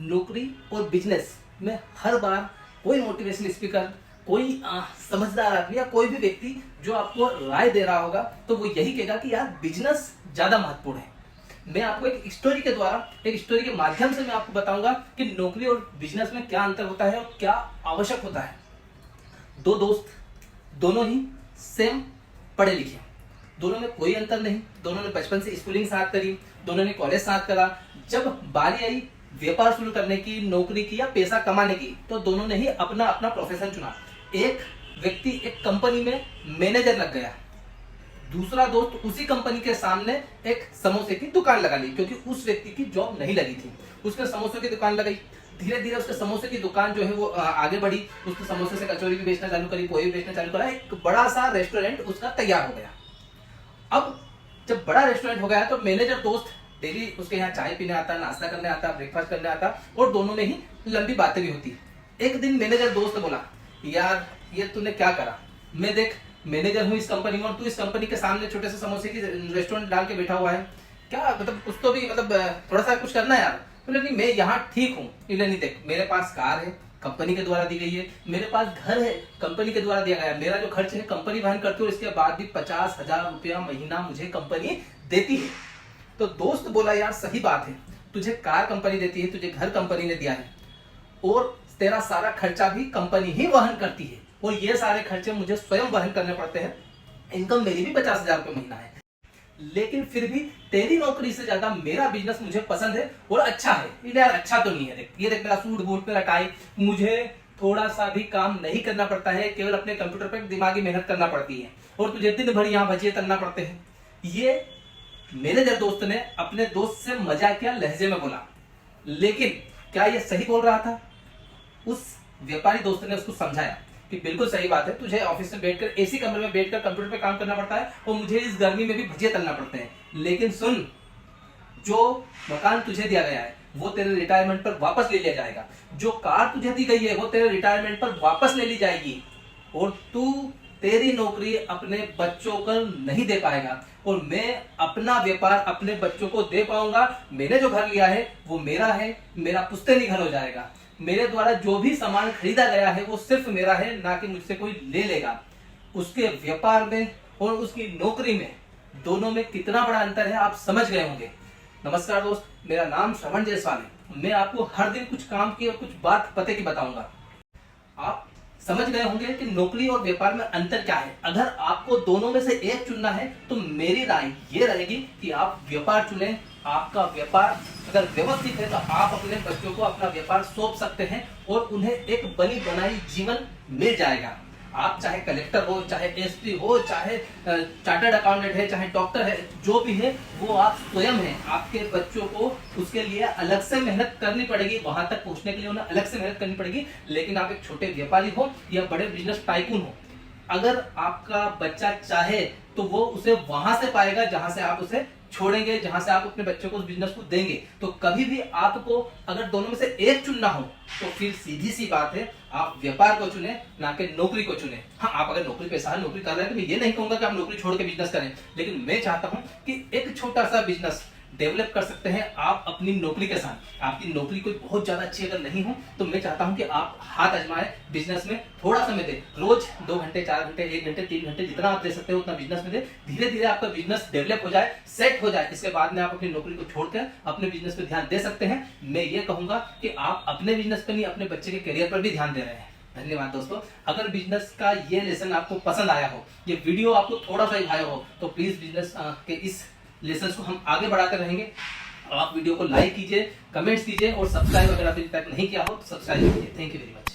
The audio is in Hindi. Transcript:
नौकरी और बिजनेस में हर बार कोई मोटिवेशनल स्पीकर, कोई समझदार आदमी या कोई भी व्यक्ति जो आपको राय दे रहा होगा तो वो यही कहेगा कि यार बिजनेस ज्यादा महत्वपूर्ण है। मैं आपको एक स्टोरी के द्वारा, एक स्टोरी के माध्यम से मैं आपको बताऊंगा कि नौकरी और बिजनेस में क्या अंतर होता है और क्या आवश्यक होता है। दो दोस्त, दोनों ही सेम पढ़े लिखे, दोनों में कोई अंतर नहीं, दोनों ने बचपन से स्कूलिंग साथ करी, दोनों ने कॉलेज साथ करा। जब बारी आई व्यापार शुरू करने की, नौकरी की या पैसा कमाने की, तो दोनों ने ही अपना अपना प्रोफेशन चुना। एक व्यक्ति एक कंपनी में मैनेजर लग गया, दूसरा दोस्त उसी कंपनी के सामने एक समोसे की दुकान लगा ली, क्योंकि उस व्यक्ति की जॉब नहीं लगी थी। उसने समोसे की दुकान लगाई, धीरे धीरे उसके समोसे की दुकान जो है वो आगे बढ़ी। उसने समोसे से कचौरी भी बेचना चालू करी, पोहे भी बेचना चालू करा, एक बड़ा सा रेस्टोरेंट उसका तैयार हो गया। अब जब बड़ा रेस्टोरेंट हो गया तो मैनेजर दोस्त डेली उसके यहाँ चाय पीने आता, नाश्ता करने आता, ब्रेकफास्ट करने आता और दोनों में ही लंबी बातें भी होती। एक दिन मैनेजर दोस्त बोला, यार ये तूने क्या करा, मैं देख मैनेजर हूँ इस कंपनी में और तू इस कंपनी के सामने छोटे से समोसे की रेस्टोरेंट डाल के बैठा हुआ है, क्या मतलब कुछ तो भी थोड़ा सा कुछ करना है यार। बोले नहीं मैं यहाँ ठीक हूँ, नहीं देख मेरे पास कार है, कंपनी के द्वारा दी गई है, मेरे पास घर है, कंपनी के द्वारा दिया गया है, मेरा जो खर्च है कंपनी वहन करती है और इसके बाद भी 50,000 रुपया महीना मुझे कंपनी देती है। तो दोस्त बोला यार सही बात है, तुझे कार कंपनी देती है, तुझे घर कंपनी ने दिया है और तेरा सारा खर्चा भी कंपनी ही वहन करती है और ये सारे खर्चे मुझे स्वयं वहन करने पड़ते हैं। इनकम मेरी भी 50,000 रुपये महीना है, लेकिन फिर भी तेरी नौकरी से ज्यादा मेरा बिजनेस मुझे पसंद है और अच्छा है। यार अच्छा तो नहीं है, देख ये देख मेरा सूट बूट, मेरा टाई, मुझे थोड़ा सा भी काम नहीं करना पड़ता है, केवल अपने कंप्यूटर पर दिमागी मेहनत करना पड़ती है और तुझे दिन भर यहाँ भजिए तलना पड़ते हैं। ये मैनेजर दोस्त ने अपने दोस्त से मजाकिया लहजे में बोला, लेकिन क्या ये सही बोल रहा था? उस व्यापारी दोस्त ने उसको समझाया कि बिल्कुल सही बात है, तुझे ऑफिस में बैठकर एसी कमरे में बैठकर कंप्यूटर पे काम करना पड़ता है और मुझे इस गर्मी में भी भजिए तलना पड़ते हैं, लेकिन सुन, जो मकान तुझे दिया गया है वो तेरे रिटायरमेंट पर वापस ले लिया जाएगा, जो कार तुझे दी गई है वो तेरे रिटायरमेंट पर वापस ले ली जाएगी और तू तेरी नौकरी अपने बच्चों को नहीं दे पाएगा और मैं अपना व्यापार अपने बच्चों को दे पाऊंगा। मैंने जो घर लिया है वो मेरा है, मेरा पुश्तैनी घर हो जाएगा, मेरे द्वारा जो भी सामान खरीदा गया है वो सिर्फ मेरा है, ना कि मुझसे कोई ले लेगा। उसके व्यापार में और उसकी नौकरी में, दोनों में कितना बड़ा अंतर है आप समझ गए होंगे। नमस्कार दोस्त, मेरा नाम श्रवण जायसवाल है। मैं आपको हर दिन कुछ काम की और कुछ बात पते की बताऊंगा। आप समझ गए होंगे कि नौकरी और व्यापार में अंतर क्या है। अगर आपको दोनों में से एक चुनना है तो मेरी राय ये रहेगी कि आप व्यापार चुनें। आपका व्यापार अगर व्यवस्थित है तो आप अपने बच्चों को अपना व्यापार सौंप सकते हैं और उन्हें एक बनी बनाई जीवन मिल जाएगा। आप चाहे कलेक्टर हो, चाहे एसपी हो, चाहे चार्टर्ड अकाउंटेंट है, चाहे डॉक्टर है, जो भी है वो आप स्वयं हैं। आपके बच्चों को उसके लिए अलग से मेहनत करनी पड़ेगी, वहां तक पहुंचने के लिए उन्हें अलग से मेहनत करनी पड़ेगी। लेकिन आप एक छोटे व्यापारी हो या बड़े बिजनेस टाइकून हो, अगर आपका बच्चा चाहे तो वो उसे वहां से पाएगा जहां से आप उसे छोड़ेंगे, जहां से आप अपने बच्चों को उस बिजनेस को देंगे। तो कभी भी आपको अगर दोनों में से एक चुनना हो तो फिर सीधी सी बात है, आप व्यापार को चुने, ना कि नौकरी को चुने। हाँ, आप अगर नौकरी पैसा है, नौकरी कर रहे हैं तो मैं ये नहीं कहूंगा कि आप नौकरी छोड़ के बिजनेस करें, लेकिन मैं चाहता हूं कि एक छोटा सा बिजनेस डेवलप कर सकते हैं आप अपनी नौकरी के साथ। आपकी नौकरी कोई बहुत ज्यादा अच्छी अगर नहीं हो तो मैं चाहता हूं कि आप हाथ आजमाएं, बिजनेस में थोड़ा समय दें, रोज 2 घंटे, 4 घंटे, 1 घंटे, 3 घंटे, जितना आप दे सकते हो उतना बिजनेस में दें। धीरे धीरे आपका बिजनेस डेवलप हो जाए, सेट हो जाए, इसके बाद में आप अपनी नौकरी को छोड़कर अपने बिजनेस पे ध्यान दे सकते हैं। मैं ये कहूंगा कि आप अपने बिजनेस पर नहीं, अपने बच्चे के करियर पर भी ध्यान दे रहे हैं। धन्यवाद दोस्तों। अगर बिजनेस का ये लेसन आपको पसंद आया हो, ये वीडियो आपको थोड़ा सा ही भाया हो, तो प्लीज बिजनेस के इस लेसन को हम आगे बढ़ाते रहेंगे। आप वीडियो को लाइक कीजिए, कमेंट्स कीजिए और सब्सक्राइब अगर आपने अभी तक नहीं किया हो तो सब्सक्राइब कीजिए। Thank you very much.